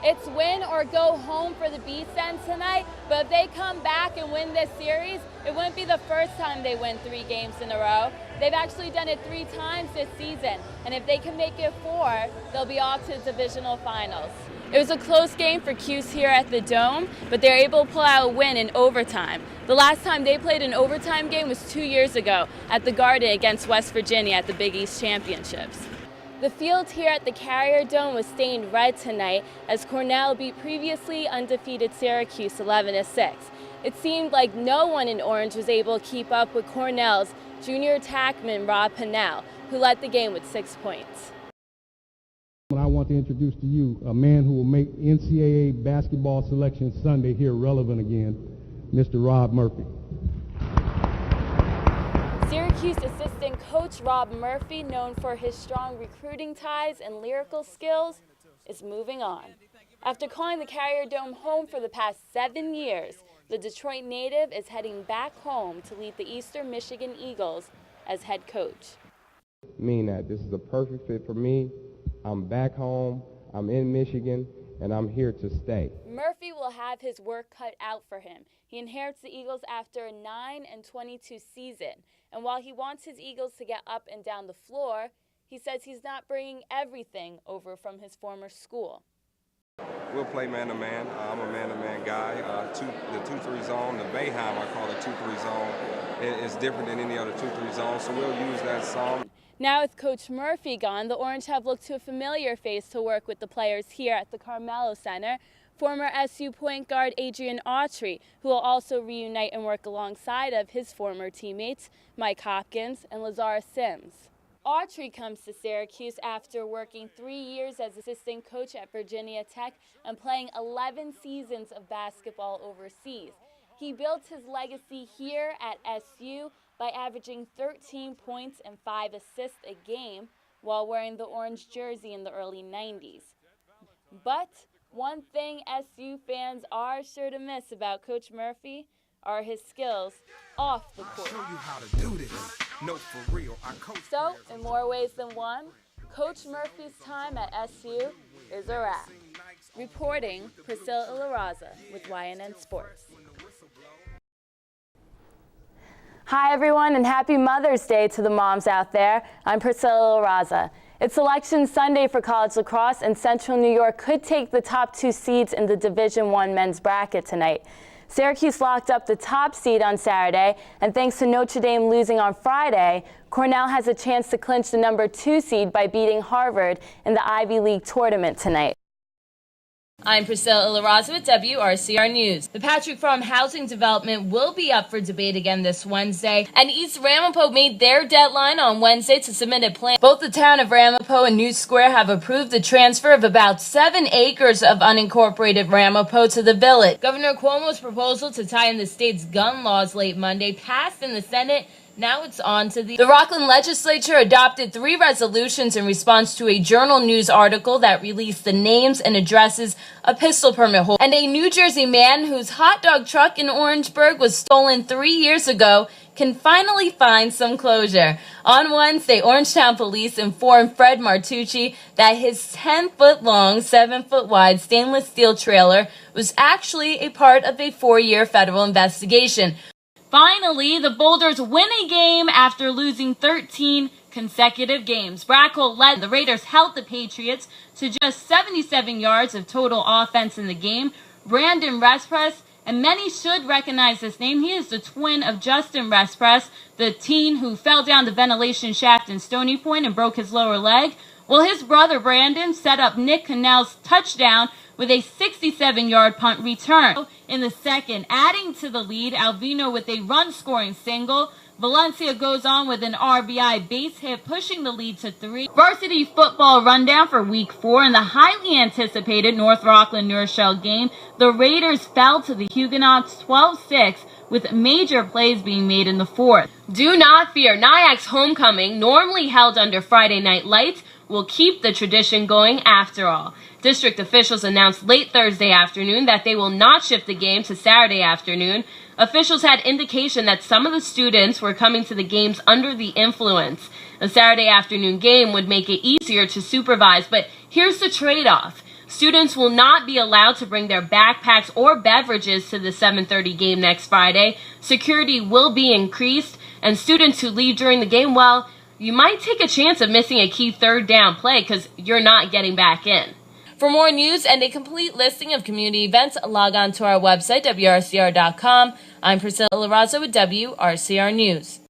It's win or go home for the B-Sens tonight, but if they come back and win this series, it wouldn't be the first time they win 3 games in a row. They've actually done it 3 times this season, and if they can make it 4, they'll be off to the divisional finals. It was a close game for Cuse here at the Dome, but they're able to pull out a win in overtime. The last time they played an overtime game was 2 years ago at the Garden against West Virginia at the Big East Championships. The field here at the Carrier Dome was stained red tonight as Cornell beat previously undefeated Syracuse 11-6. It seemed like no one in orange was able to keep up with Cornell's junior attackman Rob Pennell, who led the game with 6 points. I want to introduce to you a man who will make NCAA basketball selection Sunday here relevant again, Mr. Rob Murphy. Syracuse assistant coach Rob Murphy, known for his strong recruiting ties and lyrical skills, is moving on. After calling the Carrier Dome home for the past 7 years, the Detroit native is heading back home to lead the Eastern Michigan Eagles as head coach. Mean that this is a perfect fit for me. I'm back home, I'm in Michigan, and I'm here to stay. Murphy will have his work cut out for him. He inherits the Eagles after a 9-22 season, and while he wants his Eagles to get up and down the floor, he says he's not bringing everything over from his former school. We'll play man-to-man. I'm a man-to-man guy. The 2-3 zone, the Bayheim, I call it 2-3 zone, is different than any other 2-3 zone, so we'll use that zone. Now with Coach Murphy gone, the Orange have looked to a familiar face to work with the players here at the Carmelo Center, former SU point guard Adrian Autry, who will also reunite and work alongside of his former teammates Mike Hopkins and Lazar Sims. Autry comes to Syracuse after working 3 years as assistant coach at Virginia Tech and playing 11 seasons of basketball overseas. He built his legacy here at SU by averaging 13 points and 5 assists a game while wearing the orange jersey in the early 90s. But one thing SU fans are sure to miss about Coach Murphy are his skills off the court. So, in more ways than one, Coach Murphy's time at SU is a wrap. Reporting, Priscilla-Marie with YNN Sports. Hi everyone, and happy Mother's Day to the moms out there. I'm Priscilla-Marie. It's Election Sunday for college lacrosse, and Central New York could take the top 2 seeds in the Division I men's bracket tonight. Syracuse locked up the top seed on Saturday, and thanks to Notre Dame losing on Friday, Cornell has a chance to clinch the number 2 seed by beating Harvard in the Ivy League tournament tonight. I'm Priscilla-Marie with WRCR News. The Patrick Farm housing development will be up for debate again this Wednesday, and East Ramapo made their deadline on Wednesday to submit a plan. Both the town of Ramapo and New Square have approved the transfer of about 7 acres of unincorporated Ramapo to the village. Governor Cuomo's proposal to tie in the state's gun laws late Monday passed in the Senate. Now it's on to the Rockland legislature adopted 3 resolutions in response to a Journal News article that released the names and addresses of pistol permit holders. And a New Jersey man whose hot dog truck in Orangeburg was stolen 3 years ago can finally find some closure. On Wednesday, Orangetown police informed Fred Martucci that his 10-foot-long, 7-foot-wide stainless steel trailer was actually a part of a 4-year federal investigation. Finally, the Boulders win a game after losing 13 consecutive games. Brackle led. The Raiders held the Patriots to just 77 yards of total offense in the game. Brandon Respress, and many should recognize this name. He is the twin of Justin Respress, the teen who fell down the ventilation shaft in Stony Point and broke his lower leg. Well, his brother Brandon set up Nick Cannell's touchdown with a 67-yard punt return. In the second, adding to the lead, Alvino with a run-scoring single. Valencia goes on with an RBI base hit, pushing the lead to 3. Varsity football rundown for Week 4 in the highly anticipated North Rockland-New Rochelle game. The Raiders fell to the Huguenots 12-6 with major plays being made in the 4th. Do not fear, Nyack's homecoming, normally held under Friday night lights, will keep the tradition going after all. District officials announced late Thursday afternoon that they will not shift the game to Saturday afternoon. Officials had indication that some of the students were coming to the games under the influence. A Saturday afternoon game would make it easier to supervise, but here's the trade-off. Students will not be allowed to bring their backpacks or beverages to the 7:30 game next Friday. Security will be increased, and students who leave during the game, well, you might take a chance of missing a key third down play because you're not getting back in. For more news and a complete listing of community events, log on to our website, WRCR.com. I'm Priscilla-Marie with WRCR News.